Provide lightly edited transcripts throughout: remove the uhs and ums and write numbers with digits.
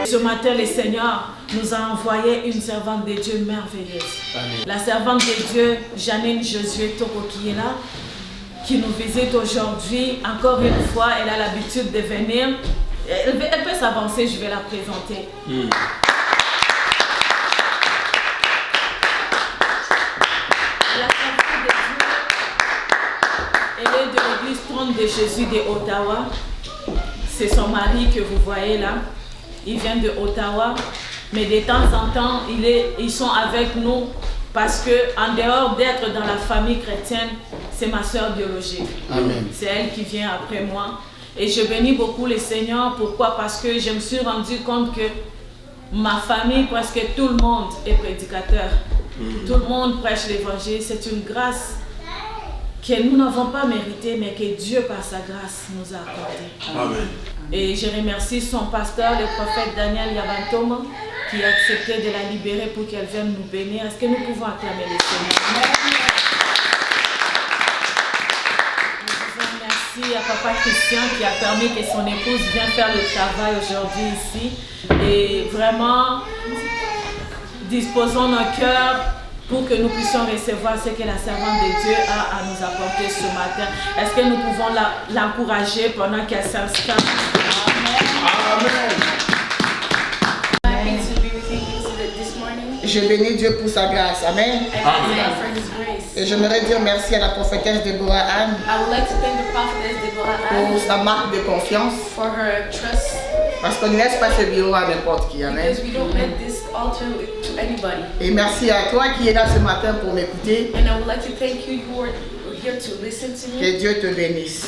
Ce matin, le Seigneur nous a envoyé une servante de Dieu merveilleuse. Amen. La servante de Dieu, Janine Josué Toko, qui est là, qui nous visite aujourd'hui. Encore une fois, elle a l'habitude de venir. Elle peut s'avancer, je vais la présenter. La servante de Dieu, elle est de l'église 30 de Jésus de Ottawa. C'est son mari que vous voyez là. Il vient de Ottawa. Mais de temps en temps, ils sont avec nous parce qu'en dehors d'être dans la famille chrétienne, c'est ma soeur biologique. Amen. C'est elle qui vient après moi. Et je bénis beaucoup le Seigneur. Pourquoi? Parce que je me suis rendu compte que ma famille, presque tout le monde est prédicateur. Tout le monde prêche l'évangile. C'est une grâce que nous n'avons pas méritée, mais que Dieu, par sa grâce, nous a accordée. Amen. Et je remercie son pasteur, le prophète Daniel Yabantoma, qui a accepté de la libérer pour qu'elle vienne nous bénir. Est-ce que nous pouvons acclamer le Seigneur? Merci à Papa Christian qui a permis que son épouse vienne faire le travail aujourd'hui ici. Et vraiment, disposons nos cœurs pour que nous puissions recevoir ce que la servante de Dieu a à nous apporter ce matin. Est-ce que nous pouvons l'encourager pendant qu'elle s'installe? Amen. Je bénis Dieu pour sa grâce. Amen. Et j'aimerais dire merci à la prophétesse Deborah Anne pour sa marque de confiance. Parce qu'on ne laisse pas ce bureau à n'importe qui. Amen. Et merci à toi qui es là ce matin pour m'écouter. Que Dieu te bénisse.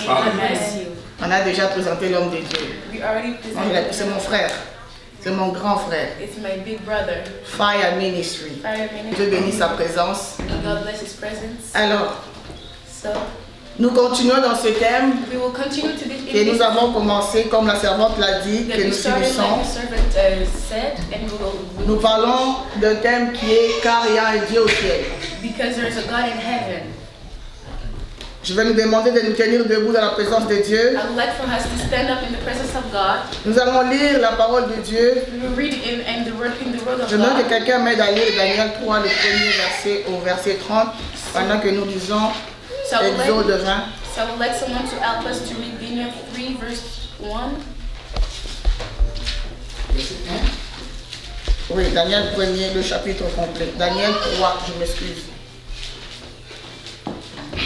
On a déjà présenté l'homme de Dieu. C'est mon frère. C'est mon grand frère. It's my big brother. Fire Ministry. Dieu bénisse sa présence. And God bless His presence. Alors, So, nous continuons dans ce thème we will continue to this que nous avons commencé, comme la servante l'a dit, que nous finissons. Nous parlons d'un thème qui est car il y a un Dieu au ciel. Because there is a God in heaven. Je vais nous demander de nous tenir debout dans la présence de Dieu. I would like for us to stand up in the presence of God. Nous allons lire la parole de Dieu. We will read in the word of Je demande que God. quelqu'un m'aide à lire Daniel 3, le premier verset au verset 30, pendant que nous lisons So I Exode 20. would like someone to help us to read Daniel 3 verse 1. Oui, Daniel 1er, le chapitre complet. Daniel 3, je m'excuse.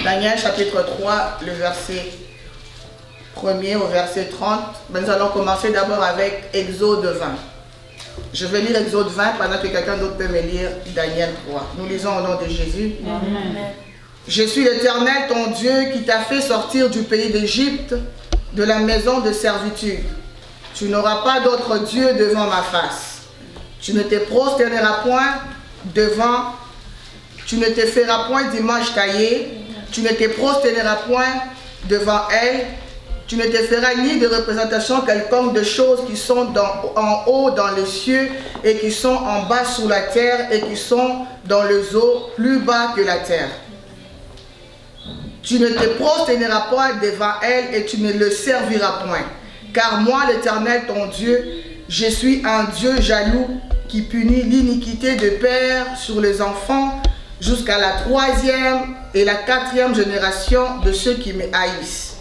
Daniel chapitre 3, le verset 1er au verset 30. Nous allons commencer d'abord avec Exode 20. Je vais lire Exode 20 pendant que quelqu'un d'autre peut me lire Daniel 3. Nous lisons au nom de Jésus. Amen. Je suis l'Éternel, ton Dieu, qui t'a fait sortir du pays d'Égypte, de la maison de servitude. Tu n'auras pas d'autre Dieu devant ma face. Tu ne te prosterneras point devant, tu ne te feras point d'image taillée, tu ne te prosterneras point devant elle, tu ne te feras ni de représentation quelconque de choses qui sont en haut dans les cieux et qui sont en bas sous la terre et qui sont dans les eaux plus bas que la terre. Tu ne te prosterneras point devant elle et tu ne le serviras point. Car moi, l'Éternel, ton Dieu, je suis un Dieu jaloux qui punit l'iniquité de père sur les enfants jusqu'à la 3e et la 4e génération de ceux qui me haïssent,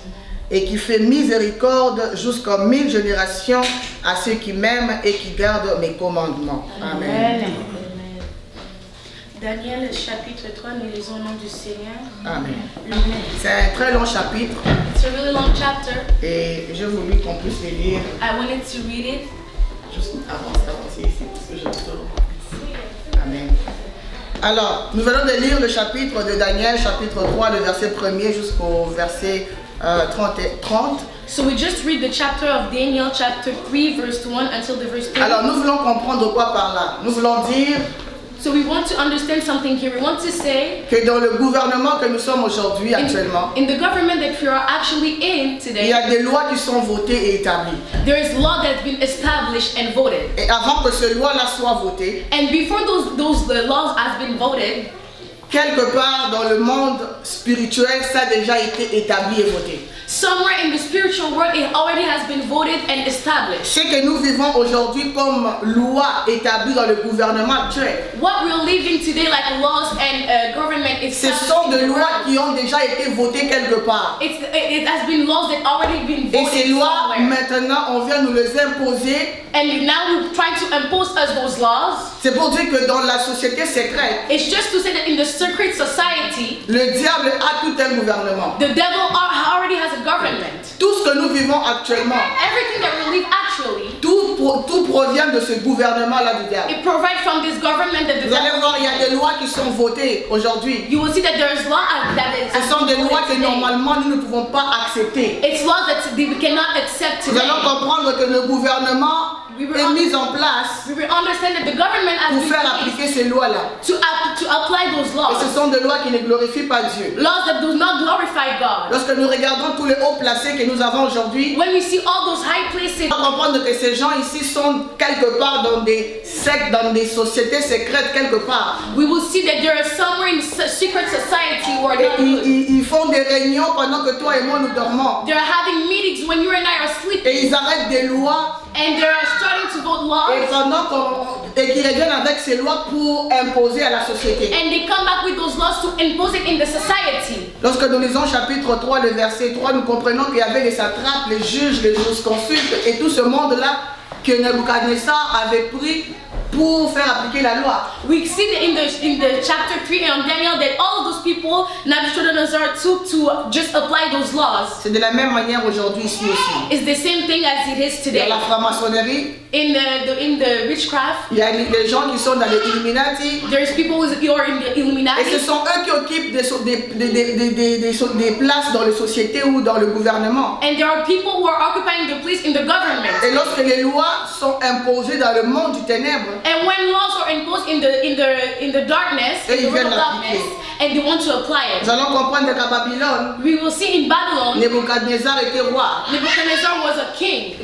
et qui fait miséricorde jusqu'à 1000 générations à ceux qui m'aiment et qui gardent mes commandements. Amen. Daniel chapitre 3, nous lisons au nom du Seigneur. Amen. C'est un très long chapitre It's a really long chapter. et j'ai voulu qu'on puisse le lire I wanted to read it. juste avancer ici parce que je me sens. Amen. Alors, nous allons de lire le chapitre de Daniel, chapitre 3, le verset 1er jusqu'au verset 30. So we just read the chapter of Daniel, chapter 3, verse 1 until the verse 3. Alors, nous voulons comprendre quoi par là. Nous voulons dire So we want to understand something here. We want to say que dans le gouvernement que nous sommes aujourd'hui, actuellement, in the government that we are actually in il today, y a des lois qui sont votées et établies. there is law that's been established and voted. Et avant que ces lois-là soient votées, And before the laws have been voted, quelque part dans le monde spirituel, ça a déjà été établi et voté. somewhere in the spiritual world it already has been voted and established. Ce que nous vivons aujourd'hui comme loi établie dans le gouvernement actuel, What we're living today like laws and government ce established sont in des the lois world, qui ont déjà été votées quelque part. it has been laws that already been Et voted ces lois, somewhere. maintenant, on vient nous les imposer. And now we're trying to impose us those laws. C'est pour dire que dans la société secrète, It's just to say that in the secret society, le diable a tout un gouvernement. the devil already has a government. Tout ce que nous vivons actuellement, Everything that we live actually, tout provient de ce gouvernement-là du diable. it provides from this government that the Vous allez devil. voir, il y a des lois qui sont votées aujourd'hui. You will see that there is law that is. Ce sont des lois que today. normalement nous ne pouvons pas accepter. It's laws that we cannot accept Nous today. allons comprendre que le gouvernement est mis en place We will understand that the government has pour been faire placed appliquer ces lois-là. to apply those Et ce laws. sont des lois qui ne glorifient pas Dieu. Laws that do not glorify God. Lorsque nous regardons tous les hauts placés que nous avons aujourd'hui, When we see all those high places, on va comprendre que ces gens ici sont quelque part dans des sectes, dans des sociétés secrètes quelque part. we will see that there are somewhere in secret society where Et not- ils font des réunions pendant que toi et moi nous dormons. they're having meetings when you and I are sleeping, Et ils arrêtent des lois and they're starting to vote laws, et qui reviennent avec ces lois pour imposer à la société. and they come back with those laws to impose it in the society. Lorsque nous lisons chapitre 3, le verset 3, nous comprenons qu'il y avait les satrapes, les juges, les jurisconsultes et tout ce monde-là que Nebuchadnezzar avait pris pour faire appliquer la loi. We see that in the chapter 3 on Daniel that all of those people Nebuchadnezzar took to just apply those laws. C'est de la même manière aujourd'hui ici aussi. It's the same thing as it is Il y a today. la franc-maçonnerie, In the witchcraft, il y a les gens qui sont dans les Illuminati, there's people who are in the et Illuminati, ce sont eux qui occupent des places dans les sociétés ou dans le gouvernement. and there are people who are occupying the place in the government. Et lorsque les lois sont imposées dans le monde du ténèbre, And when laws are imposed in the darkness, Et in the ils world viennent of darkness, l'appliquer. and they want to apply nous it, allons comprendre qu'à Babylone, we will see in Babylon, Nebuchadnezzar était roi. Nebuchadnezzar was a king.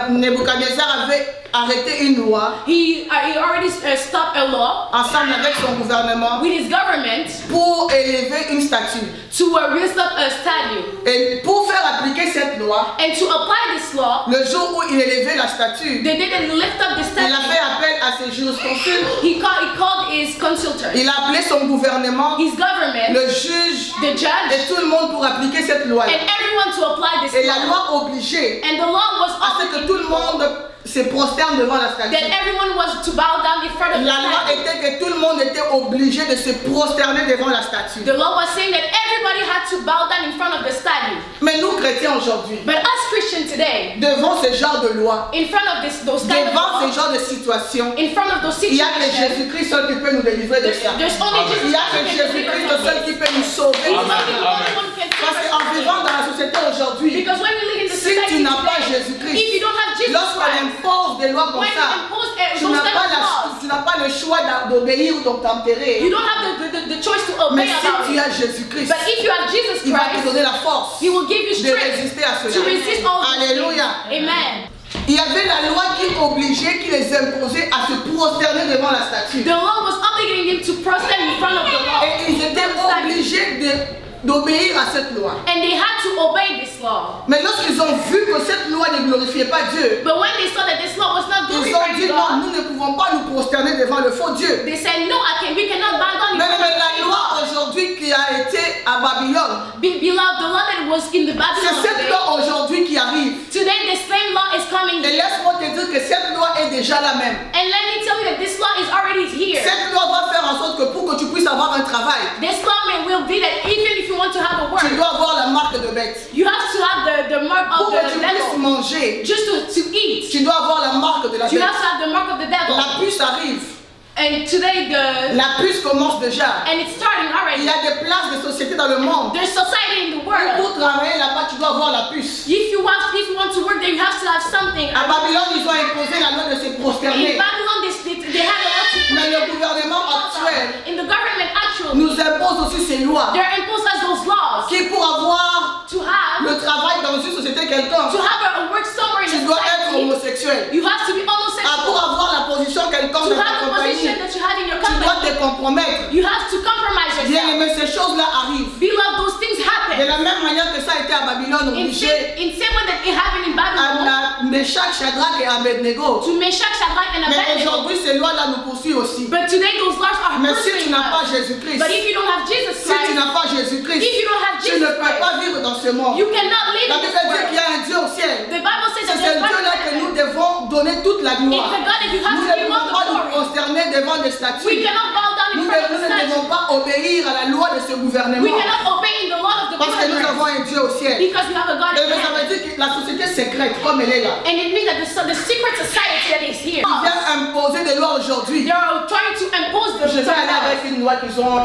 Nebuchadnezzar avait arrêté une loi He already stopped a law ensemble avec son gouvernement with his government pour élever une statue. to raise up a statue. Et pour faire appliquer cette loi, And to apply this law, le jour où il élevait la statue, the day that he lifted up the il a fait statue, appel à ses jurisconsultes, he called his consultants, il a appelé son gouvernement, his government, le juge the judge, et tout le monde pour appliquer cette loi. and everyone to apply this Et la law. loi obligeait And the law was à ce que tout le monde se prosterne devant la that statue. everyone was to bow down in front of the La loi statue. était que tout le monde était obligé de se prosterner devant la statue. The law was saying that everybody had to bow down in front of the statue. Mais nous, chrétiens aujourd'hui, But us Christians today, devant ce genre de loi, in front of those kind of devant ce laws, genre de situation, in front of those il y a que situations, Jésus-Christ seul qui peut nous délivrer de ça. there's only Amen. Il Jesus y a que Christ who can deliver Jésus-Christ from seul this. qui peut nous sauver. He's Amen. only the only one who can Parce save us qu'en from vivant this. dans la société aujourd'hui, Because when we live in the si society tu n'as pas today, Jésus-Christ, if you don't have Jesus lorsqu'on Christ, impose des lois comme when you ça, impose tu those n'as kind pas, of laws, tu n'as pas le choix d'obéir ou de t'enterrer. you don't have the choice to Mais obey si about tu it. as Jésus-Christ, But if you have Jesus il va te Christ, donner la force He will give you de strength résister à to cela. resist all those Alléluia. things. Amen. Il y avait la loi qui obligeait, qui les imposait à se prosterner devant la statue. The law was obligating them to prostrate in front of the law. Et ils étaient obligés d'obéir à cette loi. And they had to obey this law. Mais lorsqu'ils ont vu que cette loi ne glorifiait pas Dieu, But when they saw that this law was not ils ont glorifying dit non, God, nous ne pouvons pas nous prosterner devant le faux Dieu. they said, no, we cannot bow down in Mais front of la the loi law. aujourd'hui qui a été à Babylone, Beloved, the law that was in the c'est Babylon cette today, loi aujourd'hui qui arrive. today the same law is coming. Et laisse-moi te dire que cette loi est déjà la même. And let me tell you that this law is already here. Cette loi va faire en sorte que pour que tu puisses avoir un travail, This law will be that even if you want to have a tu work, dois avoir la marque de bête. you have to have the mark Pour of que the tu puisses devil. manger, Just to eat, tu dois avoir la marque de la you bête. have to have the mark of the devil. La puce arrive. And today La puce commence déjà. and it's starting Il already. y a des places de société dans le monde. There's society in the Et world. pour travailler là-bas, tu dois avoir la puce. If you want to work there, you have to have something. À Babylone, ils ont imposé la loi de se In prosterner. Babylon, they had a lot to Mais le gouvernement actuel in the government actually, nous impose aussi ces lois they're imposed as those laws qui, pour avoir to have le travail dans une société quelconque, a work somewhere in tu the dois être society. homosexuel. You have to be Pour homosexual. avoir la position quelconque To dans ta have the position compagnie, that you have in your tu dois company, te compromettre. you have to compromise Bien yourself. aimé, ces choses-là arrivent. Beloved, those things De happen. la même manière que ça a été à Babylone. Babylone obligé in same way that it happened in Babylon à Meshach, Shadrach et Abednego. to Meshach, Shadrach, and Mais Abednego. aujourd'hui, ces lois-là nous poursuivent aussi. But today those laws are Mais si tu pursuing n'as pas us. Jésus-Christ, But if you don't have Jesus si tu Christ, n'as pas Jésus-Christ, if you don't have tu ne Jesus peux pas Christ, vivre dans ce monde. you cannot live La in Bible this dit qu'il y world. a un Dieu au ciel. The Bible says C'est that ce there's one Dieu-là que nous devons donner toute la gloire. It's the God that you have Nous to ne give pouvons all pas the nous glory. prosterner devant des We statues. cannot bow down in Nous front of ne the statue. devons pas obéir à la loi de ce gouvernement. We cannot obey in the law of the Parce que nous avons government un Dieu au ciel. because we have a God in Et ça veut heaven. dire que la société secrète, comme elle est là, And it means that the secret society that is here, ils viennent imposer des lois aujourd'hui. they are trying to impose the Je vais aller laws. avec une loi qu'ils ont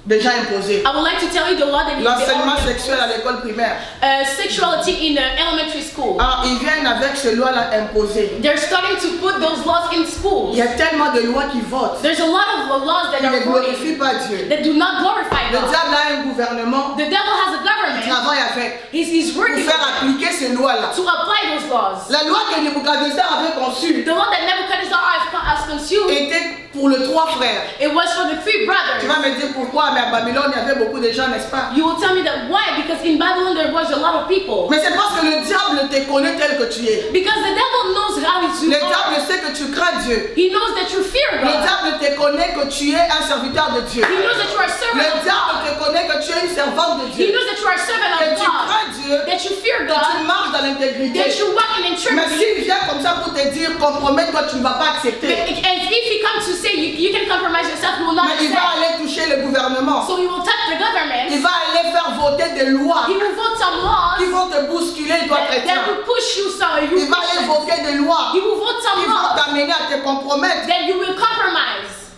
déjà imposée. I would like to tell you the law that L'enseignement they sexuel à l'école primaire. sexuality in elementary school. Ah, ils viennent avec ces lois-là imposées. They're starting to put those laws in schools. Il y a tellement de lois qui votent. There's a lot of laws that Qui ne are glorifient voting pas Dieu. that do not glorify Le God. diable a un gouvernement The devil has a qui government. travaille avec He's pour working faire appliquer ces lois-là. to apply those laws. La loi que Nebuchadnezzar avait conçue The law that Nebuchadnezzar has consumed, était pour les trois frères. it was for the three Tu brothers. vas me dire pourquoi, mais à Babylone, il y avait beaucoup de gens, n'est-ce pas? You will tell me that why? Because in Babylon there was a lot of people. Mais c'est parce que le diable te connaît tel que tu es. Because the devil knows how Le you diable are. sait que tu crains Dieu. He knows that you fear Le God. diable te connaît que tu es un serviteur de Dieu. He knows that you are a Le servant of diable God. te connaît que tu es une servante de He Dieu. knows that you are a servant Que of tu God. crains Dieu. That you fear Que tu God. marches dans l'intégrité. That you walk in Mais integrity. s'il vient comme ça pour te dire compromets-toi, tu ne vas pas accepter. And if he comes to say you can compromise yourself, you will not Mais il va accept. aller toucher le gouvernement. So he will touch the Il government. va aller faire voter des lois He will vote some qui laws vont te bousculer, toi that chrétien. will push you some. Il va aller voter des lois He will vote some qui vont laws t'amener à te compromettre. that you will compromise.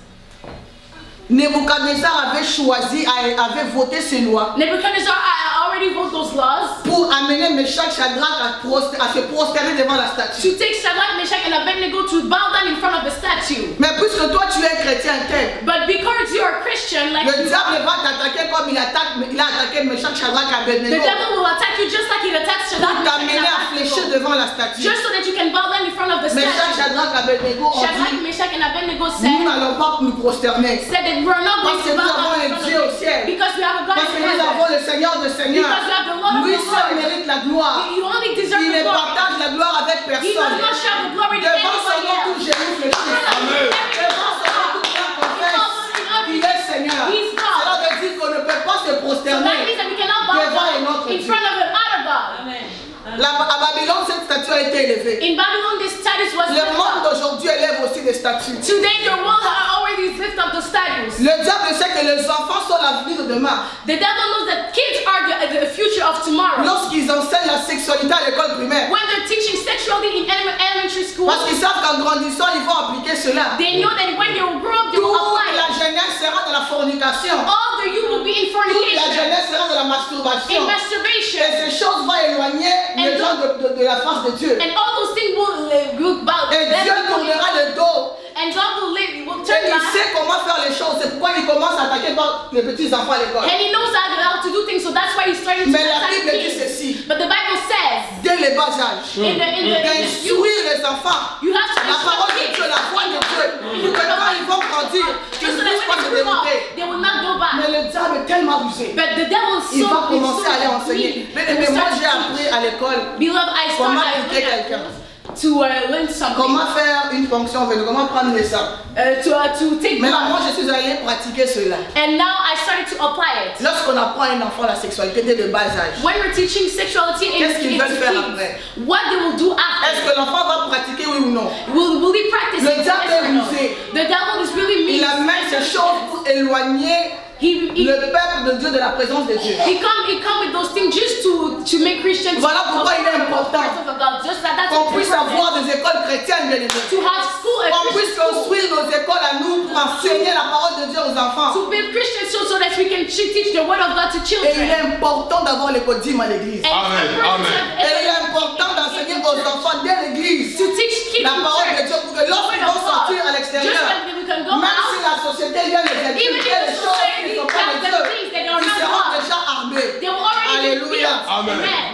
Nebuchadnezzar avait choisi, avait voté ces lois Nebuchadnezzar already voted those laws pour amener Meshach, Shadrach à se prosterner devant la statue. to take Shadrach, Meshach, and Abednego to bow down in front of the statue. Mais puisque toi tu es chrétien intègre, But because you are a Christian, like le you diable are, va t'attaquer comme il a attaqué Meshach, Shadrach, the Abednego devil will attack you just like he attacked pour Shadrach, Meshach, t'amener and à fléchir Abednego. devant la statue. Just so that you can bow down in front of the Meshach, statue. Shadrach, Abednego ont Shadrach, dit Meshach, and Abednego nous said n'allons pas nous prosterner that we're not going parce que to nous bow avons down in un front Dieu au of ciel, you because we have a God parce que in nous avons heaven. le Seigneur de Seigneurs. Because we have the Lord of Lui the seul Lord. mérite la gloire. You only deserve Il the ne glory. partage la gloire avec He does personne. not share the glory to Devant son anybody nom, tout else. genou fléchit. Amen. Devant son nom, tout cœur confesse qu'il est Seigneur. He's God. Cela veut dire qu'on ne peut pas se So that prosterner. means that we cannot bow Devant un down autre in Dieu. front of another God. Amen. À Babylone, cette statue a été élevée. In Babylon, this status was Le lifted monde up. d'aujourd'hui élève aussi des statues. Today, the world already lifted up the statues. Le diable sait que les enfants sont l'avenir de demain. The devil knows that kids are the future of tomorrow. Lorsqu'ils enseignent la sexualité à l'école primaire, When they're teaching sexuality in elementary school, parce qu'ils savent qu'en grandissant, ils vont appliquer cela. they know that when they will grow up, they will Toute apply la it. jeunesse sera dans la fornication. All the youth will be in Toute la fornication, jeunesse sera dans la in masturbation. Et masturbation, ces choses vont éloigner les gens de la face de Dieu. and all those things will bow. Et Dieu tournera le dos. And God will Et turn il back. sait comment faire les choses. C'est pourquoi il commence à attaquer par les petits enfants à l'école. And he knows how to do things, so that's why he's starting to Mais la attack Bible dit kids. ceci. But the Bible says, Dès le bas âge, in the youth, d'instruire les enfants. you have to La parole de instruct Dieu, kids. la voix de Dieu. Pour que quand ils vont grandir, qu'ils Just ne so that puissent pas when se they grow up, dérouter. they will not go back. Mais le diable est tellement rusé. But the devil is Il so va commencer à aller mean. enseigner. Mais He will moi, start j'ai to appris à l'école Beloved, I comment started appliquer quelqu'un. to learn something. Comment faire une fonction vélo, comment prendre les sangs. To take Mais là, moi, blood. je suis allé pratiquer cela. And now I started to apply it. Lorsqu'on apprend à un enfant la sexualité dès le bas âge, When we're teaching sexuality in qu'est-ce qu'ils veulent faire après? what they will do Est-ce after? que l'enfant va pratiquer, oui ou non? Will he practice Le it? diable Yes or est no? rusé. The devil is really mean. Il amène ces choses pour éloigner He le peuple de Dieu de la présence de Dieu. come with those things just to make Christians Voilà pourquoi il est important Just that, that's qu'on puisse important. avoir des écoles chrétiennes, bien aimées. To have school, a Qu'on puisse Christian school, construire nos écoles à nous pour enseigner la parole de Dieu aux enfants. to build Christians so that we can teach the word of God to Et il children. est important d'avoir les codimes à l'église. And Amen, it's important amen. to Et have il est important d'enseigner aux enfants dès l'église to teach kids la in parole de church Dieu pour que lorsqu'ils vont sortir à just l'extérieur, like we can go même si out, la société vient les even inculquer if des the choses qui ne society sont pas de tells them Dieu, things that are ils not seront God, déjà armés. they will already be Alléluia. built. Amen. Amen.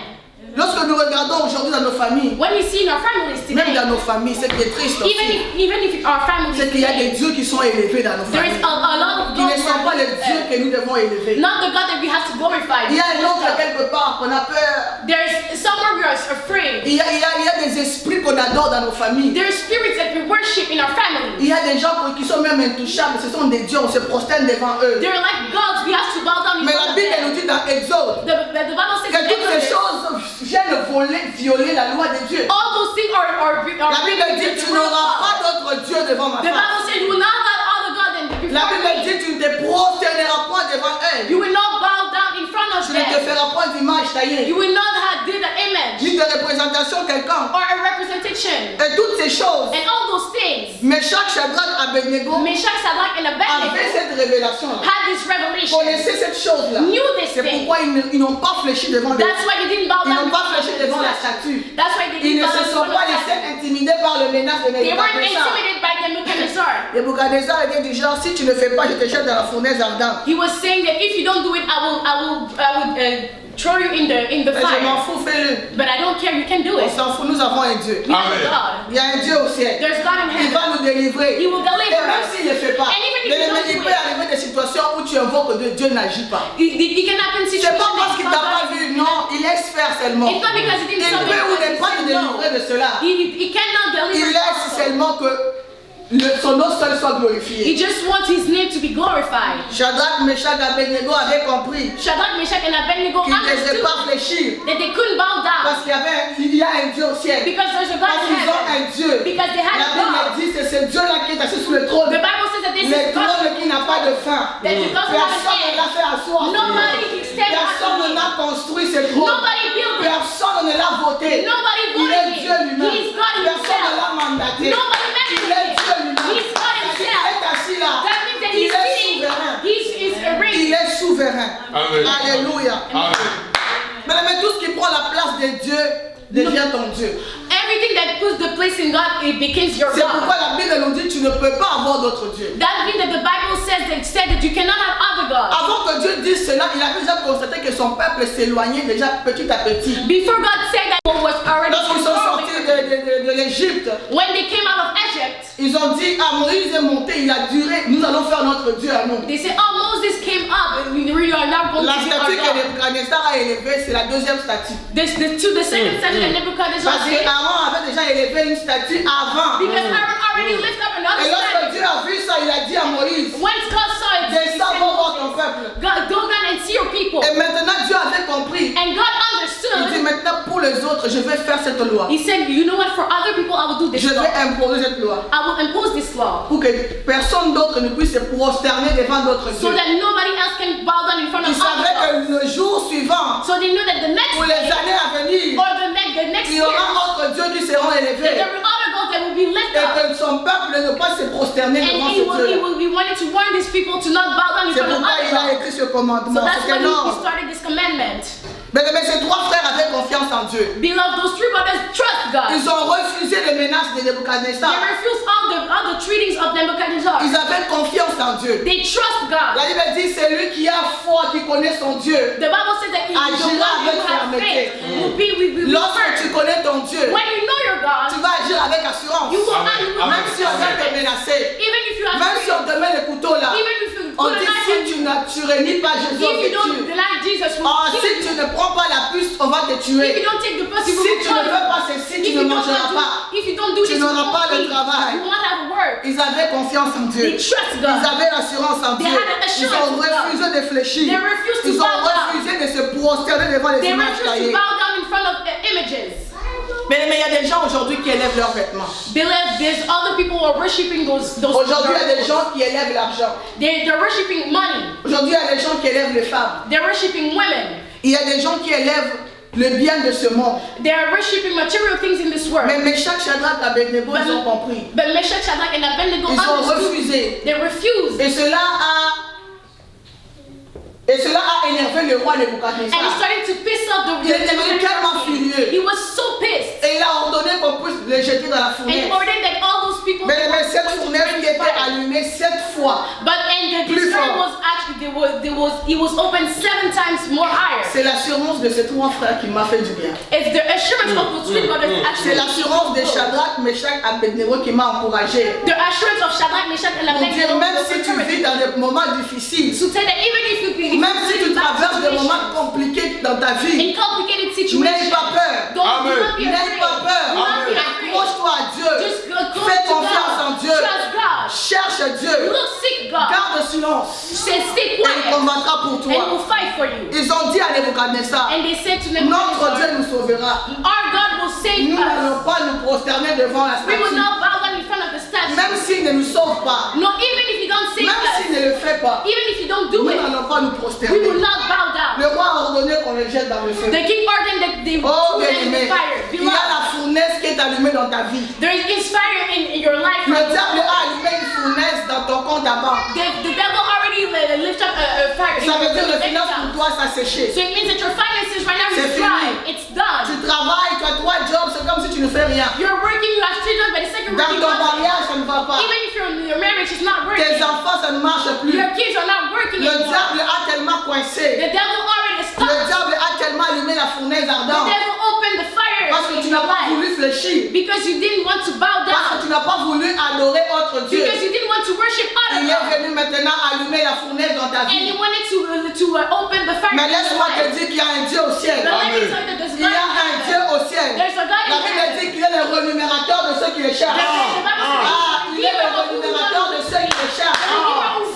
Lorsque nous regardons aujourd'hui dans nos familles, When we see in our families même today, dans nos familles, c'est qui est triste aussi, even if our families c'est qu'il y a des today, dieux qui sont élevés dans nos there is familles, a lot of qui ne gods sont pas les dieux that que nous devons élever. not the God that we have to glorify. Il y a un autre quelque part qu'on a peur. There's somewhere we are afraid. Il y a des esprits qu'on adore dans nos familles. There are spirits that we worship in our family. Il y a des gens qui sont même intouchables, ce sont des dieux, on se prosterne devant eux. They're like gods, we have to bow down in Mais front la of Bible nous them. dit dans Exode The Bible says que in toutes ces Exodus, choses viennent violer la loi de Dieu. all those things are La Bible dit tu n'auras pas d'autre Dieu devant ma The face. Bible says you will not have other God than before La Bible me. dit tu ne te prosterneras point devant elle. You will not bow down in front of Tu ne te them. feras point d'image taillée, You will not have did an image ni de représentation quelconque. or a representation. Et toutes ces choses, And all those things. Meshach, Shadrach, Abednego Meshach, Shadrach, and avaient Abednego cette révélation, had this revelation. connaissaient cette chose-là. Knew this C'est thing. pourquoi ils n'ont pas fléchi devant Dieu. That's why they didn't bow Ils down n'ont in pas front of fléchi the devant la statue. statue. That's why they Ils didn't ne bow down se in sont front of pas the laissés statue. intimider par le menace de They weren't Nebuchadnezzar. intimidated by Nebuchadnezzar. Nebuchadnezzar était du genre, si tu ne fais pas, je te jette dans la fournaise ardente. He was saying that if you don't do it, I will throw you in the Mais je m'en fire. fous, fais-le. But I don't care. You can do On it. s'en fout, nous avons un Dieu. We have Amen. a God. Il y a un Dieu au ciel. There's God in Il heaven. va nous délivrer. He will deliver Et même us. s'il ne le fait pas, And even if mais you don't il do peut it. arriver des situations où tu invoques que Dieu n'agit pas. It can happen C'est situations. pas parce qu'il t'a pas vu, non, il laisse faire seulement. It's not because he Il didn't peut ou ne pas te something. délivrer de cela. He cannot Il deliver. laisse also. seulement que son nom seul soit glorifié. He just wants his name to be glorified. Shadrach, Meshach, Abednego avaient compris Shadrach, Meshach, and Abednego qu'ils ne devaient understood pas fléchir that they couldn't bow down parce qu'il y a un Dieu au ciel. because there's a God Parce in qu'ils ont heaven. un Dieu. Because they had La a Bible God. dit que c'est ce Dieu-là qui est assis sur le trône. The Bible says that this Le is God trône qui n'a pas de fin. that he doesn't have Personne ne an l'a end. fait asseoir. Nobody can stand Personne up. n'a construit ce trône. Nobody built it. Personne ne l'a voté. Nobody Il voted est him. Dieu lui-même. He's God Personne ne himself. l'a mandaté. Nobody Il est mandated Dieu him. lui-même. He's God Il himself. est assis là. That means that Il he's est sitting. souverain. He's a Il reign. est souverain. Amen. Alléluia. Amen. Mais tout ce qui prend la place de Dieu devient ton Dieu. Everything that puts the place in God, it becomes your C'est pourquoi God. la Bible nous dit tu ne peux pas avoir d'autre Dieu. That means that the Bible said that you cannot have other gods. Avant que Dieu dise cela, il a déjà constaté que son peuple s'éloignait déjà petit à petit. Before God said that people was already Lorsqu'ils sont sortis controlling. de l'Égypte, When they came out of Egypt, ils ont dit à Moïse est monté, il a duré, nous allons faire notre Dieu à nous. they said, "Oh, Moses came up, and we really are not going La to be statue que our God." Nebuchadnezzar a élevée, c'est la deuxième statue. The second statue that Nebuchadnezzar Parce did, qu'Aaron avait déjà élevé une statue avant. because Aaron already lifted up another Et lorsque statue. Dieu a vu ça, il a dit à Moïse, Once God saw it, he descends, said, va voir ton "Moses, peuple. God, go down and see your people." Et maintenant Dieu avait compris. And God Il dit understood. maintenant pour les autres, je vais faire cette loi. He said, "You know what? For other people, I will do this Je law. vais imposer cette loi. I will impose this law, Pour que personne d'autre ne puisse se prosterner devant d'autres so dieux. that nobody else can bow down in front Ils of other savaient gods." que le jour suivant, So they knew that the next pour les day années à venir, or the next il y year, aura d'autres dieux qui seront that élevés. there were other gods that will be lifted Et up. que son peuple ne pas se prosterner And devant he ce will, Dieu. he wanted to warn these people to not bow down in C'est front of pourquoi other il a gods. écrit ce So commandement. that's C'est why he énorme. started this commandment. Mais ces trois frères avaient confiance en Dieu. Beloved, those three brothers trust God. Ils ont refusé les menaces de They Nebuchadnezzar. refused all the treatings of Nebuchadnezzar. Ils avaient confiance en Dieu. They trust God. La Bible dit c'est lui qui a foi, qui connaît son Dieu. The Bible says that the one Agira who avec has fermeté. faith will be Lorsque tu firm. connais ton Dieu, When you know your God, tu vas agir avec assurance. you will Amen. act with Même si on vient te confidence. menacer, Even if you have même si on te met le couteau là, even if you on put a dit knife si on tu you, ne réunis pas Jésus, on if you te don't tue. deny Jesus, will Oh, kill si you. tu ne prends pas la puce, on va te If tuer. you don't take the bus, Si you will tu ne kill fais you. pas ceci, If tu you ne don't mangeras do, pas. if you don't do Tu this, you n'auras pas won't de eat. travail. You won't have work. Ils avaient confiance en Dieu. They trust Ils God. avaient l'assurance en They Dieu. had an Ils assurance ont in God. refusé de fléchir. They refused to Ils ont bow down. refusé de se prosterner devant les They images refuse to taillées. bow down in front of images. Mais il y a des gens aujourd'hui qui élèvent leurs vêtements. Beloved, there's other people who are worshiping those. Aujourd'hui, il y a des gens qui élèvent l'argent. They're worshiping money. Aujourd'hui, il y a des gens qui élèvent les femmes. They're worshiping women. Il y a des gens qui élèvent le bien de ce monde. They're worshiping material things in this world. Mais Meshach, Shadrach, Abednego, ils ont compris. But Meshach, Shadrach, and Abednego Ils ont understood. refusé. They refused. Et cela a énervé le roi And he Nebuchadnezzar. started to piss off the Il est devenu tellement furieux. He was so pissed. Et il a ordonné qu'on puisse le jeter dans la And he fournaise. ordered that all those people. Mais cette went to fournaise burn qui the était fire. allumée 7 fois, And the Plus fire fort. was actually it was opened 7 times more higher. c'est l'assurance de ces 3 frères qui m'a fait du bien. It's the assurance of the three brothers C'est actually. l'assurance de Shadrach, Meshach, Abednego qui m'a encouragé. The assurance of Shadrach, Meshach, and Pour dire, Abednego même was si tu vis encouraging. dans des moments difficiles, To tell that even if you même si tu traverses des moments compliqués dans ta vie, in complicated n'aie situations, pas peur. do not be N'aie afraid. pas peur. Do not be afraid. Accroche-toi à Dieu. Just go Fais to confiance en God. Dieu. Trust God. Cherche Dieu. Look, seek God. Garde silence. Say, stay Et il quiet, combattra pour and He toi. will fight for you. Ils ont dit à Nebuchadnezzar, And they said to notre Dieu Nebuchadnezzar, nous sauvera. our God will save Nous us. n'allons pas nous prosterner devant la We will statue. not bow down in front of the statue. Même s'il ne nous sauve pas, No, even if you don't save même s'il us, ne le fait pas, even if you don't do nous it, n'allons pas nous we prosterner. will not bow down. Le roi a ordonné qu'on le jette dans le feu. The king ordered that they Oh threw them in bien-aimé, the fire. il y a Beloved, la fournaise qui est allumée dans ta vie. there is fire in your life. Le diable a allumé une fournaise dans ton compte à banque. The devil already lift up a fire. Ça veut dire que in le your finance bank pour account. toi, ça a séché. So it means that your finances right now C'est is dry. fini. It's done. Tu travailles, tu as 3 jobs, c'est comme si tu ne fais rien. You're working, you have 3 jobs, but the second Dans working ton one, mariage, ça ne va pas. even if your marriage is not working, Tes enfants, ça ne marche plus. your kids are not working Le anymore. diable a tellement coincé. The devil already Le stopped. diable a tellement allumé la fournaise The ardente. devil opened the fire Parce que tu in n'as your pas life voulu fléchir. because you didn't want to bow Parce que down, tu n'as pas voulu adorer autre Dieu. because you didn't want to worship other Il est gods, venu maintenant allumer la fournaise dans ta and vie. you wanted to open the fire Mais in your laisse-moi te life. dire qu'il y a un Dieu au ciel. But let me Amen. tell you that there's Il y a God un in Dieu heaven. au ciel. There's a God La in Bible heaven. dit qu'il est le renumérateur de ceux qui le cherchent. The Bible says Ah, that il est le renumérateur de ceux qui le cherchent.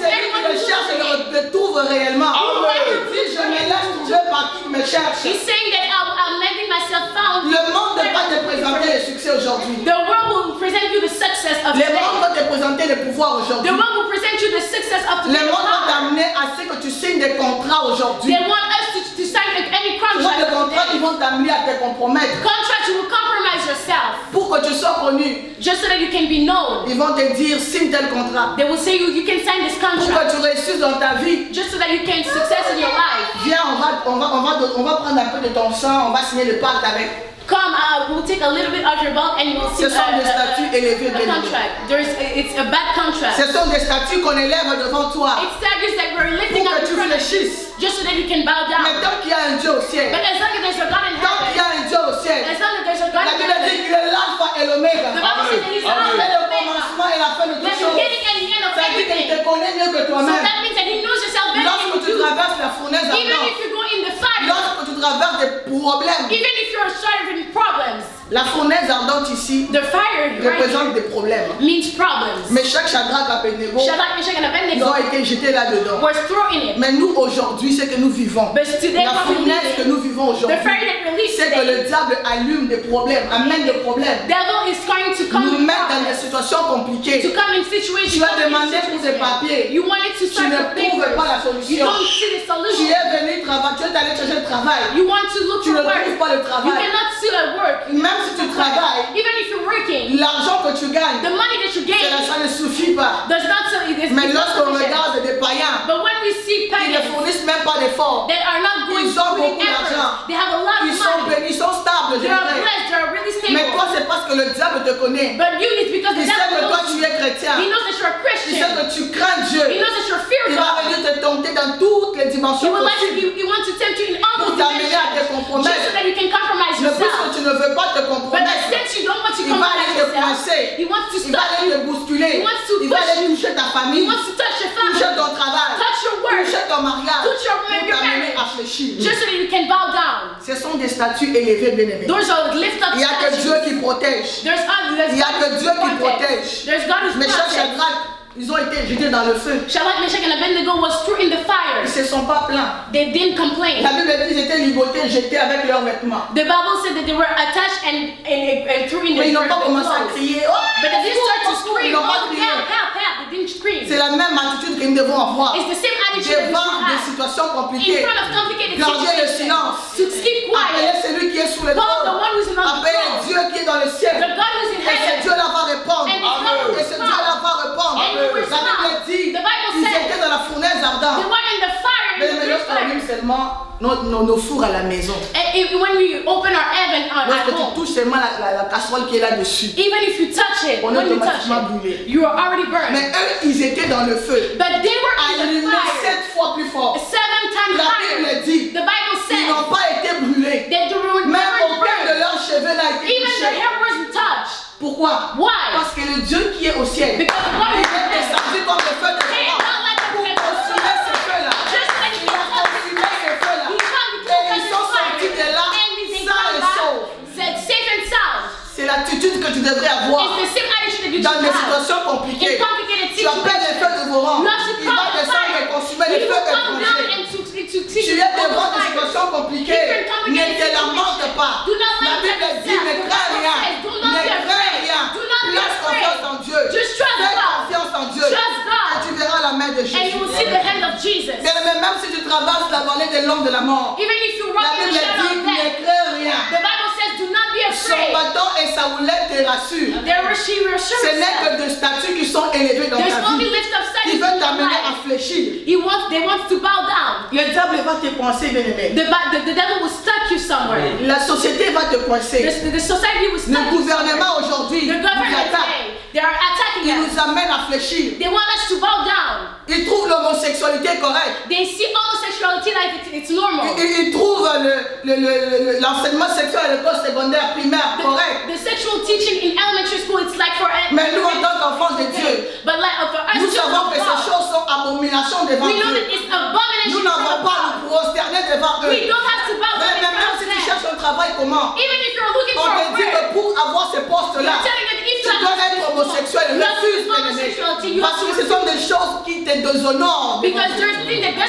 C'est lui qui le cherche et le trouve réellement. Il dit, je me laisse trouver par qui me cherche. He's saying that I'm letting myself found. Le monde ne va pas te présenter le succès aujourd'hui. The world will present you the success of Le today. monde va te présenter le pouvoir The aujourd'hui. world will present you the success of Le today. monde va t'amener à ce que tu signes des contrats aujourd'hui. They want us to sign any Ce sont des contract contrats qui today. vont t'amener à te compromettre. Contract, you will compromise yourself Pour que tu sois connu, just so that you can be known. ils vont te dire signe tel contrat. They will say you can sign this Pour contract que tu réussisses dans ta vie, just so that you can success in your life. viens, on va prendre un peu de ton sang, on va signer le pacte avec. Come, we'll take a little bit of your bulk and we'll Ce see sont des statuts élevés, a bien contract. It's a bad contract. Ce sont des statuts qu'on élève devant toi It's statues that we're lifting pour up que in tu front of you fléchisses. just so that you can bow Mais down. tant qu'il y a un Dieu au ciel, But as long as there's a God in tant qu'il y heaven, a un Dieu au ciel, as long as there's a God la in Bible dit heaven, qu'il est l'alpha et l'oméga. the Bible says that He's the Amen. Alpha C'est and le Omega, commencement et la fin de the toutes choses. beginning and the end of Ça dit qu'il everything. te connaît mieux que So toi-même. that means that He knows yourself better Lorsque than tu you do. traverses la fournaise Even if ardente, you go in the fire, lorsque tu traverses des problèmes, even if you're solving problems, la fournaise ardente ici the fire right représente des problèmes. means problems. Mais chaque Shadrach, Abednego, Shadrach, Meshach, and ils Abednego ont été jetés là-dedans. were thrown in it. Mais nous aujourd'hui, c'est que nous vivons. But today, La what we fournaise que live nous vivons in, the aujourd'hui, fire that we live c'est que today, le diable allume des problèmes, amène des problèmes, devil is trying to come nous in met dans des problems, situations to compliquées. come in situations. Tu as demandé pour des papiers. You wanted to Tu start ne the trouves papers. pas la You solution. don't see the Tu solution. es venu travailler, tu es allé chercher le travail. You want to look Tu for ne trouves work. pas le You travail. cannot see a work. Même si tu travailles, Even if you're working, l'argent que tu gagnes, the money that you gain ça ne suffit pas. does not tell you this. Mais It's not lorsqu'on sufficient. regarde des païens, But when we see ils ne pagans fournissent même pas d'efforts. that are not going Ils to ont put in beaucoup d'argent. effort, they have a lot Ils of sont money. bénis, ils sont stables, je They are dirais. blessed. They are really Mais toi, stable. c'est parce que le diable te connaît. But you, it's because the Il sait que devil toi, knows tu you. es chrétien. He knows that you're a Il sait Christian. que tu crains Dieu. He knows that you're fear Il va God. venir te tenter dans toutes les He dimensions would like to, possibles he wants to tempt you in all pour those t'amener à te dimensions, just compromettre. so that you can compromise Mais puisque yourself. tu ne veux pas te But compromettre, since you don't want to il va compromise aller te yourself, coincer. he wants to Il va stop aller you. te bousculer. He wants to Il va push aller you. toucher ta He famille, wants to touch your family, toucher ton travail, touch your work, toucher ton mariage, touch your pour t'amener à marriage, fléchir. just so that you can bow down. Ce sont des statues élevées, bien-aimés. Those are lift up Il n'y a que statues. Dieu qui protège. There's Il n'y a que Dieu qui protect. protège. There's God who's Mais chaque protect. Shadrach, ils ont été jetés dans le feu. Shadrach, Meshach, and Abednego was thrown in the fire. Ils ne se sont pas plaints. They didn't complain. La Bible dit qu'ils étaient ligotés, jetés avec leurs vêtements. The Bible said that they were attached and threw in Mais ils the n'ont pas commencé à clothes. crier. Oh, But they didn't start to ils scream, n'ont pas oh, crié. help, help, help. They didn't scream. C'est la même attitude que nous devons avoir. It's the same attitude that we Devant should des have. situations In compliquées, front of complicated gardez le situations. silence. To keep quiet. Appelez celui qui est sous le Call the trône. one who's on the Appelez throne. Dieu qui est dans le ciel. The God who's in Et ce heaven. Dieu-là va répondre. And this God will Et ce Dieu-là respond. va répondre. And he will La Bible respond. dit, The Bible ils said étaient dans la fournaise they ardente. were in the fire, in Mais the great lorsqu'on fire. allume seulement nos fours à la maison. When we open our oven at Lorsque tu home, touches seulement la casserole qui est là-dessus, even if you touch it, on est when you touch automatiquement it, brûlé. you are already burned. Mais eux, ils étaient dans le feu. But they were in the Allumés fire 7 fois plus fort. 7 times La higher. Bible dit, The Bible ils says n'ont pas été brûlés. that they were Même never aucun de burned. leurs cheveux n'a été Even touché. their hair wasn't touched. Pourquoi? Why? Parce que le Dieu qui est au ciel, il Because God est is there. descendu comme le feu de Hey, Satan not like a pour consumer ces feux-là. Just like Il a consumé ces feux-là. He come to Et ils sont sortis de là sains et saufs. said safe and sound. C'est l'attitude que tu devrais avoir It's the same attitude that you dans should des have. situations In compliquées. complicated Tu appelles les situations, feux de vos rangs. you have to Il call va the descendre et fire. consumer les He feux will come down étrangers. and to Tu es devant des situations compliquées. Ne te lamente pas. Do not La lament Bible dit ne crains rien. Do not Ne be crains afraid. rien. Do not be Place confiance afraid. en Dieu. Just trust Fais God. confiance en Dieu. Trust God. Et tu verras la main de And you will see Jésus. the hand of Jesus. Bien aimé, même si tu traverses la vallée de l'ombre de la mort, Even if you la walk in Bible the shadow dit of ne death, crains rien. the Bible says do not be Son afraid. bâton et sa houlette te rassurent. She reassures Ce n'est us. que des statues qui sont élevées dans There's ta only vie. lift up Qui statues veulent in your t'amener à life. fléchir. They want to bow down. Le diable va te coincer, bien aimé. The devil will stuck you somewhere. La société va te coincer. The society will stuck Le you somewhere. gouvernement aujourd'hui The nous government attaque. today, they are attacking Il us. nous amène à fléchir. They want us to bow down. Ils trouvent l'homosexualité correcte. They see homosexuality like it's normal. Ils trouvent l'enseignement sexuel à l'école secondaire, primaire correct. The sexual teaching in elementary school, it's like for Mais nous, en tant qu'enfants de Dieu, but like for us, nous children savons of que ces God, choses sont abominations devant we know that Dieu. it's abomination. Nous n'avons to pas à God. nous prosterner devant eux. We don't have to bow down Mais in même front si of tu them. cherches un travail, comment? Even if you're looking On for a te dit work, que pour avoir ces postes-là, you're telling that if tu dois être homosexuel. Refuse, bien aimé. Parce que ce sont des choses qui te déshonorent. because there's things that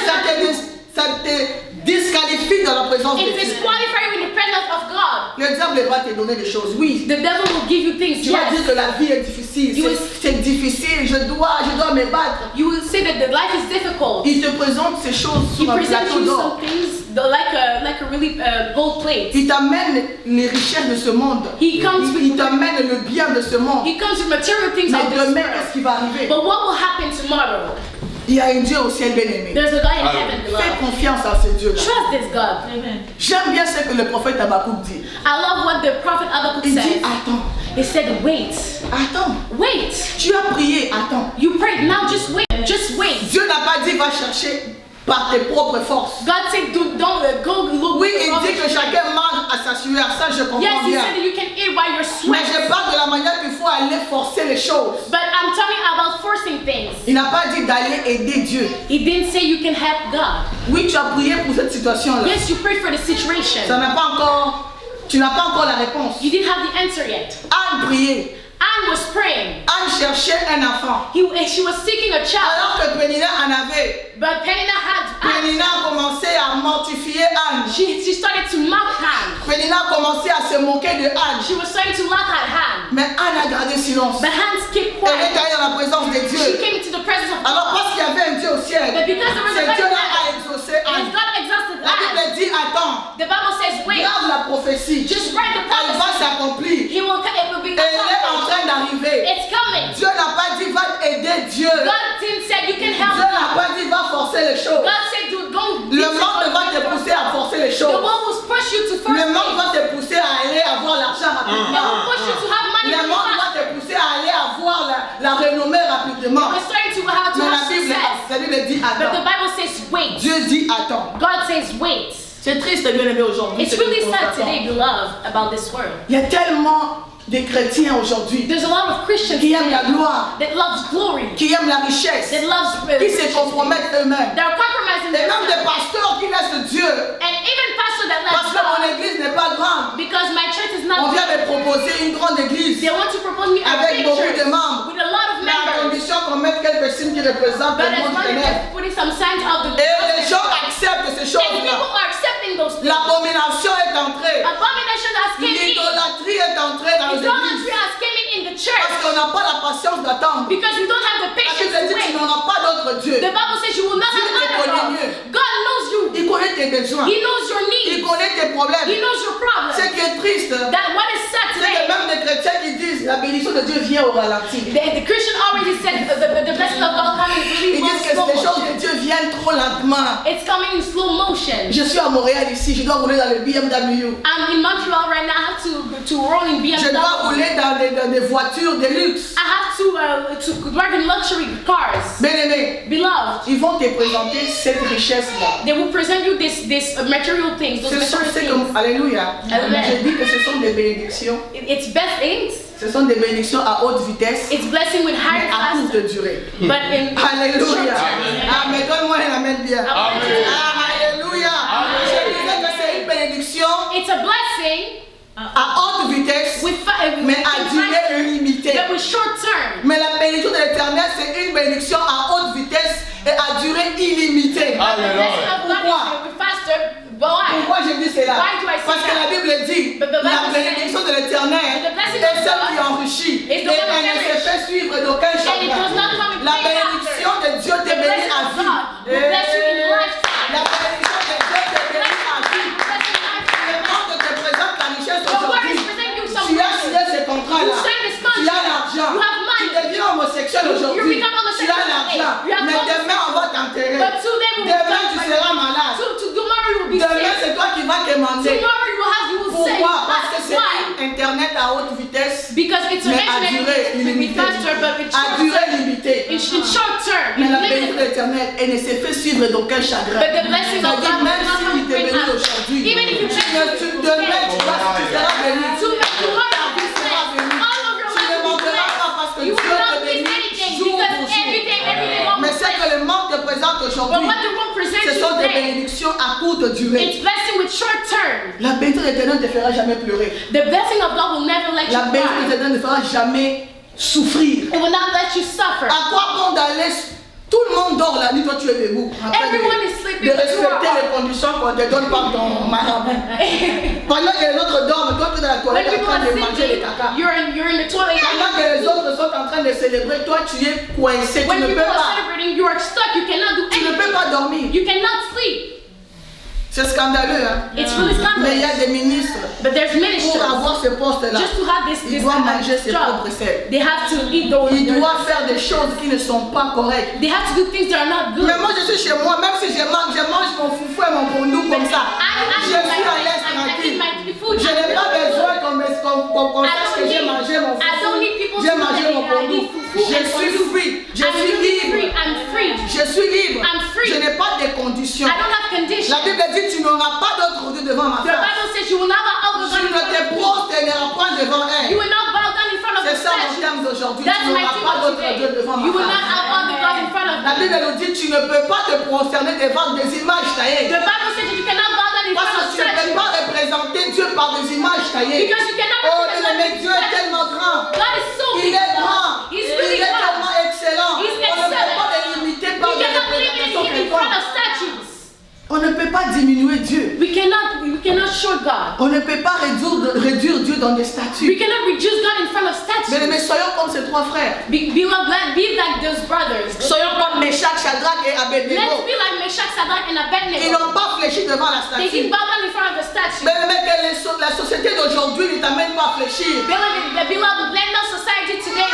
Ça te disqualifie dans la présence de it Dieu. disqualifies you in the presence of God. Le diable va te donner des choses, oui. The devil will give you things. Tu vas dire Yes. que la vie est difficile, You c'est difficile, je dois me battre. You will say that the life is difficult. Il te présente ces choses He sur un presents plateau you d'or. some things like a really gold plate. Il t'amène les richesses de ce monde. He comes with- Il t'amène le bien de ce monde. He comes with material things Mais of this demain, world. qu'est-ce qui va arriver? But what will happen tomorrow? Il y a un Dieu au ciel bien-aimé. There's a God in heaven, Fais beloved. confiance à ce Dieu-là. Trust this God. Amen. J'aime bien ce que le prophète Habakkuk dit. I love what the prophet Habakkuk Il dit, says. attends, He said, wait, wait. Tu as prié, attends. You prayed, now just wait, just wait. Dieu n'a pas dit, va chercher par tes propres forces. God said, don't go look. Oui, for il dit que others. chacun mange à sa sueur, ça je comprends Yes, he bien. said that you can eat while you're Mais sweating. je parle de la manière qu'il faut aller forcer les choses. But I'm talking about forcing things. Il n'a pas dit d'aller aider Dieu. He didn't say you can help God. Oui, tu as prié pour cette situation-là. Yes, you prayed for the situation. Ça n'a pas encore, tu n'as pas encore la réponse. You didn't have the answer yet. Anne priait. Anne was praying. Anne cherchait un enfant. She was seeking a child. Alors que Pénina en avait. But Penina had. Pénina a commencé à mortifier Anne. She started to mock Anne. Pénina a commencé à se moquer de Anne. She was starting to laugh at Anne. Mais Anne a gardé silence. But Anne kept Elle est quiet. allée dans la présence de She Dieu. came into the presence of Alors God. parce qu'il y avait un Dieu au ciel, But because there was a ce God in Dieu-là a heaven, exaucé as Anne. God exhausted La Anne, Bible dit, attends, the Bible says, wait, grave la prophétie. just write the Elle va prophecy. s'accomplir. It will be Et elle est en accomplished. train d'arriver. It's coming. Dieu n'a pas dit, va aider Dieu. God didn't say you can help Dieu n'a God. pas dit, va forcer les choses. God said, don't. Le monde va te pousser à forcer les The choses. one will push you to first Le monde things. va te pousser à aller avoir l'argent It rapidement. will push you to have money Le really monde va fast. te pousser à aller avoir la renommée rapidement. We're starting to have Mais success. la Bible dit, But the attends. Bible says, wait. Dieu dit, attends. God says, wait. C'est triste, bien aimé, aujourd'hui. It's ce que really nous sad constatons. today, beloved, about this world. Il y a tellement de chrétiens aujourd'hui There's a lot of Christians qui aiment la today gloire, that loves glory, qui aiment la richesse, that loves qui se riches. compromettent eux-mêmes. They're compromising Et même des themselves. pasteurs qui laissent Dieu. And even pastors that Parce let que mon God, église n'est pas grande. because my church is On not vient big, me proposer une grande église they want to propose me a avec big beaucoup church de membres. with a lot of Mais à members. condition qu'on mette quelques signes qui représentent But le as monde long as ténèbres. they're putting some signs of the Et les gens acceptent ces and people choses-là. are accepting those things. L'abomination est entrée. Abomination has came in. L'idolâtrie est entrée dans les Idolatry églises. has came in the Parce church qu'on n'a pas la patience d'attendre. because we don't have the La patience Bible to dit tu wait. n'auras pas d'autre Dieu. The Bible says you will not Dieu have te another connaît God. mieux. God knows you. Il connaît tes besoins. He knows your Il needs. connaît tes problèmes. He knows your Ce problems. qui est triste, That what is sad c'est today que même des chrétiens qui disent la bénédiction de Dieu vient au ralenti. The Christian already said the blessing of God coming really Ils disent que slow les choses motion. de Dieu viennent trop lentement. It's coming in slow motion. Je suis à Montréal ici, je dois rouler dans le BMW. I'm in Montreal right now. I have to roll in BMW. Je dois rouler dans des voitures de luxe. I have to drive in luxury cars. Bien-aimé, Beloved, ils vont te présenter cette richesse-là. they will present you this material things, those Ce sont material c'est things. comme, alléluia. Amen. Je dis que ce sont des bénédictions. It's best things. Ce sont des bénédictions à haute vitesse, It's blessing with mais high à fast, courte durée. but in Alléluia. Amen. Amen. Donne-moi un amen bien. Amen. Alléluia. Je disais que c'est une bénédiction It's a blessing à haute vitesse, with mais à durée illimitée. that was short term. Mais la bénédiction de l'Éternel, c'est une bénédiction à haute vitesse et à durée illimitée. The blessing of God Pourquoi? is with faster, but why? Pourquoi je dis cela? Why do I say Parce que that? la Bible dit But the Bible la bénédiction de l'Éternel the blessing est of celle God qui enrichit is et the one that elle ne se enrich. fait suivre d'aucun And it does not come chagrin. in La vain bénédiction after. de Dieu te The bénit blessing à of vie. God will bless you in lifetime. La bénédiction de Dieu te bénit à vie. Le monde te présente la richesse The word aujourd'hui. is presenting you some Tu as blessing. signé ce contrat-là. You sign this Tu contract. as l'argent. You have money. Tu deviens homosexuel You aujourd'hui. become Tu homosexual as l'argent. today. You have Mais money. demain, on va t'enterrer. But today we will Demain, tu seras malade. tomorrow you will be Demain, sick. c'est toi qui vas quémander. Tomorrow you will say Pourquoi? Parce que c'est why? Internet à haute vitesse, Because it's an mais à durée internet with illimitée. faster, but it's À short durée term. limitée. In short term, Mais la in bénédiction de limited. l'Éternel, elle ne s'est fait suivre d'aucun chagrin. But the blessing of C'est-à-dire, God même will not come s'il te with bénit great aujourd'hui, Even if you demain, tu seras béni. To make the Lord of this Tu seras land, béni. all of your Tu ne life will be manqueras blessed. pas parce que You Dieu will not te miss bénit anything jour because pour jour. every day God Mais will ce bless. que le monde te présente But aujourd'hui, what the world presents ce you sont des today, bénédictions à courte durée. it's blessing with short term. La bénédiction de l'Éternel ne te fera jamais pleurer. The blessing of God will never let La you bénédiction de cry. l'Éternel ne fera jamais souffrir. It will not let you suffer. À quoi bon d'aller? Tout le monde dort la nuit, toi tu es debout. Après Everyone is sleeping, de but you are respecter up. les conditions qu'on te donne par ton marabout. Pendant que les autres dorment, toi tu es dans la When toilette en people train are de manger les sleeping, caca. you're in the toilet. Pendant que les autres sont en train de célébrer, toi tu es coincé, tu When ne people peux are pas. celebrating, you are stuck. You cannot do Tu ne peux anything. pas dormir. You cannot sleep. C'est scandaleux, hein. It's really Mais il y a scandalous. des ministres, But there's pour ministers. avoir ce poste-là, Just to have ils this doivent manger ses job, propres selles. they have to eat those. Ils doivent faire des choses qui ne sont pas correctes. They have to do things that are not good. Mais moi je suis chez moi, même si je mange mon foufou et mon bondou comme ça. Je suis à l'aise tranquille. Je n'ai pas besoin qu'on sache que j'ai mangé mon foufou. J'ai mangé mon bondou. Je suis free. Je suis libre. I'm free. Je suis libre. I'm free. Je n'ai pas de conditions. I don't have conditions. La Bible dit tu n'auras pas d'autre Dieu devant ma The face. Bible says you will not bow down Tu in ne front te of me. prosterneras point devant You elle. will not bow down in front of C'est the ça mon statue. terme d'aujourd'hui. That's Tu my n'auras thing pas of d'autre Dieu today. devant ma You will not face. have other gods in front of La me. Bible nous dit tu ne peux pas te prosterner devant des images taillées. The Bible says that you cannot bow down in Parce front que of tu ne peux statues. pas représenter Dieu par des images taillées. Because you cannot Oh, represent mais Dieu est God. tellement grand. God is so Il big. est grand. He's Il really est God. tellement excellent. He's On ne peut excellent. pas le limiter par We des cannot limit représentations him in front quelconques. of statues. On ne peut pas diminuer Dieu. We cannot short God. On ne peut pas réduire Dieu dans des We statues. cannot reduce God in front of statues. Mais soyons comme ces trois frères. Be like those brothers. Soyons comme Meshach, Shadrach et Let's Abednego. be like Meshach, Sadrach, and Ils Abednego. n'ont pas fléchi devant la They statue. didn't bow down in front of the statue. Mais la société d'aujourd'hui ne t'amène pas à fléchir. Beloved, let no society today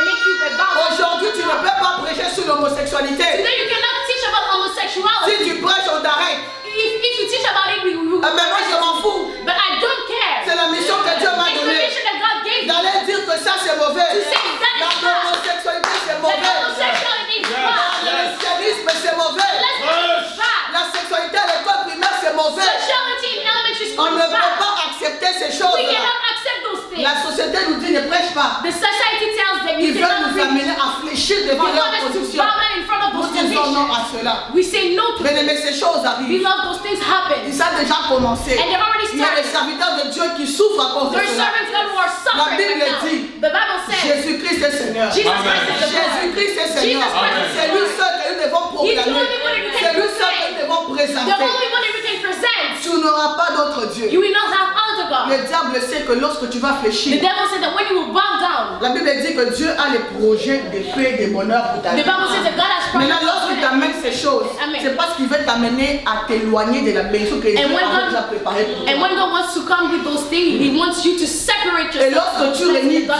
make you bow down. Aujourd'hui, tu ne peux pas prêcher sur l'homosexualité. Today you cannot teach about homosexuality. Si tu prêches, on t'arrête. If you teach about it, we Mais moi, je m'en fous. But I don't care. C'est la mission que Dieu m'a It's the donnée. mission that God gave me. D'aller dire que ça, c'est mauvais. To say that is bad. L'homosexualité, c'est That mauvais. homosexuality is Le bad. lesbianisme, c'est mauvais. Lesbianism is bad. La sexualité à l'école primaire, c'est mauvais. Sexuality in elementary On school ne is peut bad. pas accepter ces We choses. cannot accept those things. La société nous dit ne prêche pas. The society tells them you Ils veulent cannot nous preach. amener à fléchir They devant want leurs us to positions. bow down in front of Nous those disons non à convictions. cela. We say no to Mais, them. mais ces choses arrivent. Beloved, those things happen. Ça a déjà commencé. And they've already Il y a des started. serviteurs de Dieu qui souffrent à cause de There's cela. servants God who are suffering Bible right now. dit, The Bible says Jésus-Christ est Seigneur. Jesus Amen. Christ is the Lord. Jésus-Christ est Seigneur. Jesus Christ is C'est lui seul que nous devons He's the proclamer. only one that we C'est can lui seul que proclaim. nous devons The présenter. only one that we can present. Tu n'auras pas d'autre Dieu. You will not have other Le God. diable sait que lorsque tu vas The fléchir, devil said that when you will bow down, la Bible dit que Dieu a les projets de paix et de bonheur pour ta the vie. Bible says that God has Maintenant, promised lorsque us t'amène ces choses, c'est parce qu'il veut t'amener à t'éloigner de la bénédiction que Dieu a déjà préparée pour toi. And when God wants to come with those things, He wants you to separate Et yourself lorsque tu réunis Dieu,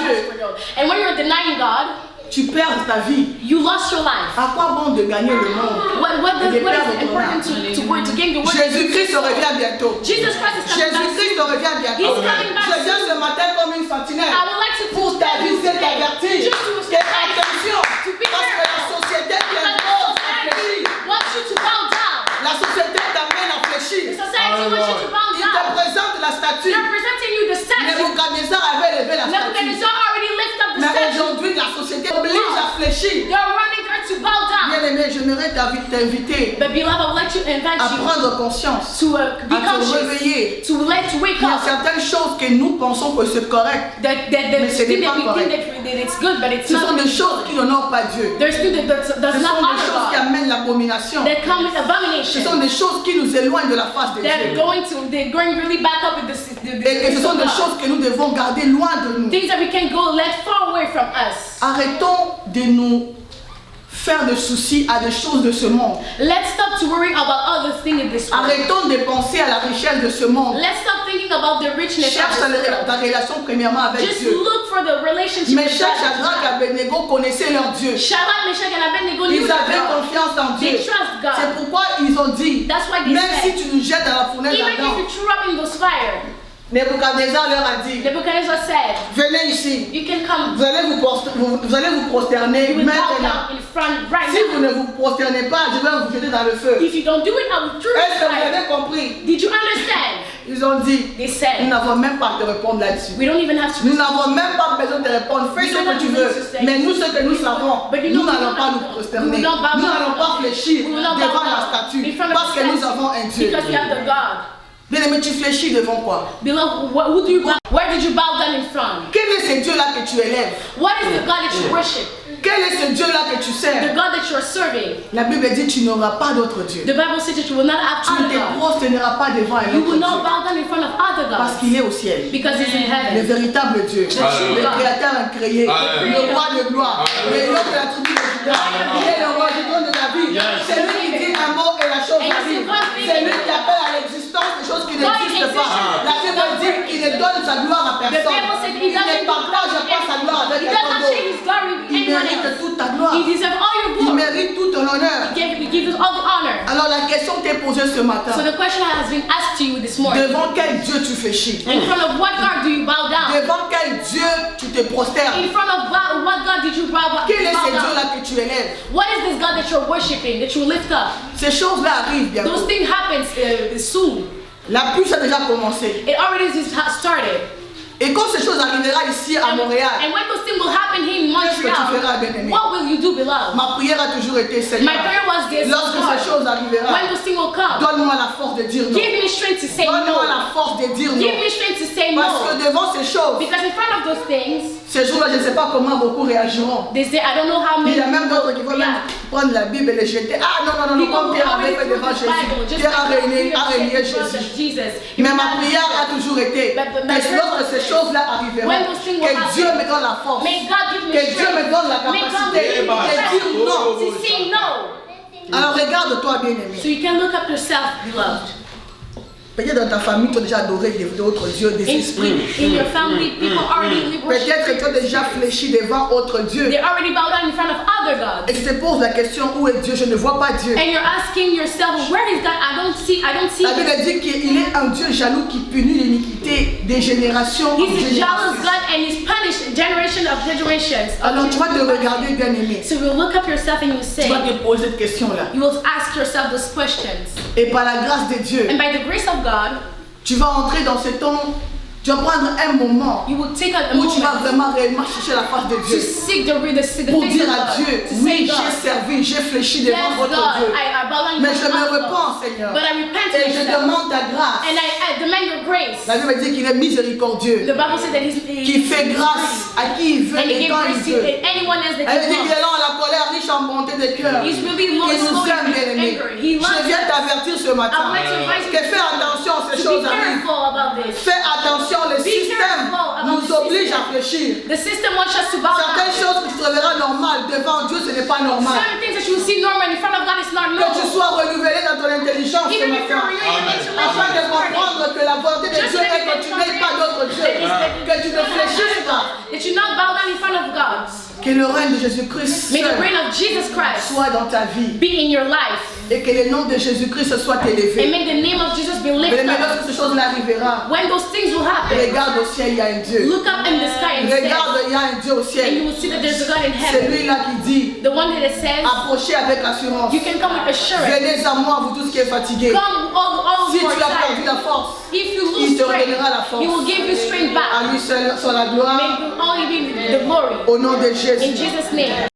and when you're denying God, tu perds ta vie. you lost your life. À quoi bon de gagner le monde? What is important to gain the word? Jésus-Christ revient bientôt. Jesus Christ is coming back. Jésus-Christ revient bientôt. He's coming back. Je viens ce matin comme une sentinelle I would like to pour t'aviser, t'avertir. Que attention, parce que la société qui impose à fléchir. Wants you to bow down. La société t'amène à fléchir. The society wants you to bow Il te down. présente la statue. They're presenting you the statue. Nebuchadnezzar avait levé la statue. Nebuchadnezzar already lifted up the Mais statue. aujourd'hui, la société oblige à fléchir. They're running her to bow down. Bien aimé, j'aimerais t'inviter But beloved, I would like to invite à you prendre conscience, to be à te conscious, réveiller. to wake Il y a up. certaines choses que nous pensons que c'est correct. That Mais ce n'est thing pas that we correct. think that it's good, but it's Ce sont not. des choses qui n'honorent pas Dieu. There's things that Ce does sont not des honor choses qui God. amènent l'abomination. That come with Ce abomination. sont des choses qui nous éloignent de la face de They're Dieu. going really back up with Et ce sont des choses que nous devons garder loin de nous. things that we can go let far away from us. Arrêtons de nous faire de soucis à des choses de ce monde. Let's stop to worrying about other things in this world. Arrêtons de penser à la richesse de ce monde. Let's stop thinking about the richness of Cherche this world. ta relation premièrement avec Just Dieu. look for the relationship Mais with Shadrach God. et Abednego connaissaient leur Dieu. Shadrach, Meshach, and Abednego knew Ils avaient God. confiance en Dieu. They trust God. C'est pourquoi ils ont dit, That's why they même si said, tu nous jettes dans la fournaise even if you ardente, threw up in those fire, Nebuchadnezzar leur a dit, Nebuchadnezzar said, venez ici, you can come. vous allez vous prosterner You will bow maintenant. down in front right Si vous now. ne vous prosternez pas, je vais vous jeter dans le feu. If you don't do it, I will throw you Est-ce que vous fire. avez compris? Did you understand? Ils ont dit, They nous said, n'avons même pas à te répondre là-dessus. we don't even have to. Nous n'avons même pas besoin de te répondre. Fais ce que tu veux. Mais nous, ce que nous savons, nous n'allons pas nous prosterner. Nous n'allons pas fléchir devant la statue. Parce que nous avons un Dieu. Because we have the God. Bien aimé, tu fléchis devant quoi? Beloved, where did you bow down in front? Quel est ce Dieu-là que tu élèves? What is the God that you worship? Quel est ce Dieu-là que tu The sers? God that you are serving. La Bible dit tu n'auras pas d'autre Dieu. The Bible says that you will not have Tu ne other te God. prosterneras pas devant un You autre will not Dieu. bow down in front of other Parce gods. qu'il est au ciel. Because He's in Le heaven. véritable Dieu, Alléluia. le créateur incréé, Alléluia. le roi de gloire, le lion de la tribu de Juda, il est le roi du trône de la vie. C'est lui qui dit un mot et la chose arrive. C'est lui qui appelle à l'existence des choses qui n'existent pas. La Bible dit qu'il ne donne sa gloire à personne. Il ne partage pas sa gloire avec He quelqu'un doesn't d'autre. share His glory with Il anyone mérite else. toute ta gloire. He deserves all your Il glory. mérite tout ton honneur. He gives us all the honor. Alors la question t'est posée ce matin. So the question has been asked to you this morning. Devant quel Dieu tu fais chier? In front of what God do you bow down? Devant quel Dieu tu te prosternes? In front of what God did you bow Quel est ce down? Dieu-là que tu élèves? What is this God that you're worshiping, that you lift up? Ces choses-là arrivent bientôt. Those things happen soon. La pluie a déjà commencé. It already started. Et quand ces choses arriveront ici à Montréal, And when those things will happen here in qu'est-ce que tu Montreal, feras, bien-aimé? what will you do, beloved? Ma prière a toujours été, Seigneur, My prayer was this: lorsque Lord, ces choses arriveront, when those things will come, donne-moi la force de dire non. give me strength to say Donne-moi no. la force de dire Give non. me strength to say Parce que no. devant ces choses, Because in front of those things, ces jours-là, je ne sais pas comment beaucoup réagiront. they say, I don't know how Il y many a même d'autres qui vont même react. prendre la Bible et les jeter. Ah non, non, non, non, People comme will Pierre avait already fait throw devant the Bible, Jésus. just Pierre a like régné Peter Jésus. said, Jesus. Mais ma prière a toujours été But que my prayer lorsque was ces this. choses-là arriveront, When those things will que happen, Dieu me donne la force, May God give me que Dieu me strength. donne la May God capacité give me de dire non. to say no. Alors regarde-toi, bien-aimé. So you can look up yourself, beloved. Peut-être dans ta famille, tu as déjà adoré d'autres dieux, des esprits. In your family, people already worship. Peut-être que tu as déjà fléchi devant autre Dieu. They already bow down in front of other gods. Et tu te poses la question, où est Dieu? Je ne vois pas Dieu. And you're asking yourself, where is God? I don't see La Bible him. dit qu'il est un Dieu jaloux qui punit l'iniquité des générations en He's a jealous générations. God and he's punished generation of generations. Alors tu vas te regarder, bien-aimé. So you will look up yourself and you Tu say, vas te poser cette question-là. you will ask yourself those questions. Et par la grâce de Dieu, And by the grace of God, tu vas entrer dans ce temps, tu vas prendre un moment you will take a où tu vas moment vraiment réellement chercher la face de to Dieu. seek the Pour face dire of à God. Dieu, To oui, say, God, j'ai servi, j'ai fléchi devant yes, votre God, Dieu. I bow down Mais in je front me of God. repens, Seigneur. But I repent to Et je myself. demande ta grâce. And I demand your grace. La Bible dit qu'il est miséricordieux, The Bible says that qui fait grâce à qui il veut and he et gives quand il grace to veut. anyone else that Elle dit he qu'il est wants. lent à la colère, riche en bonté de cœur. He's really low Il and nous slow aime, in bien-aimés. anger. He loves Je viens us. t'avertir ce matin I would like to advise que fais attention, ces to choses be arrivent. careful about this. Fais attention, le Be système careful about nous the t'oblige system. à réfléchir. The system wants us to bow Certaines down. choses que tu trouveras normales devant Dieu, ce n'est pas normal. Certain things that you will see normal in front of God is not Que tu normal. sois renouvelé dans ton intelligence ce Even if you're matin. renewing your intellect Afin de this morning, comprendre que la volonté de Dieu est que tu n'aies pas d'autre Dieu. Que tu ne fléchisses pas. that you not bow down in front of God. Que le règne de Jésus-Christ May the seul reign of Jesus Christ soit dans ta vie. be in your life. Et que le nom de Jésus-Christ soit And élevé. make the name of Jesus be Mais lifted maintenant up. que ces choses arrivera, When those things will happen, regarde au ciel, il y a un Dieu. look up in the sky and say, Regarde, il y a un Dieu au and you ciel. will see that there's a God in C'est heaven. lui-là qui dit, The one that says, approchez avec assurance. you can come with assurance. Venez à moi, vous tous qui êtes fatigués. Come all Si for tu as perdu time. la force, If you il lose te strength, redonnera la force. He will give you strength À back. lui seul soit la May gloire. you only be the glory. Au nom de In Jésus. Jesus' name.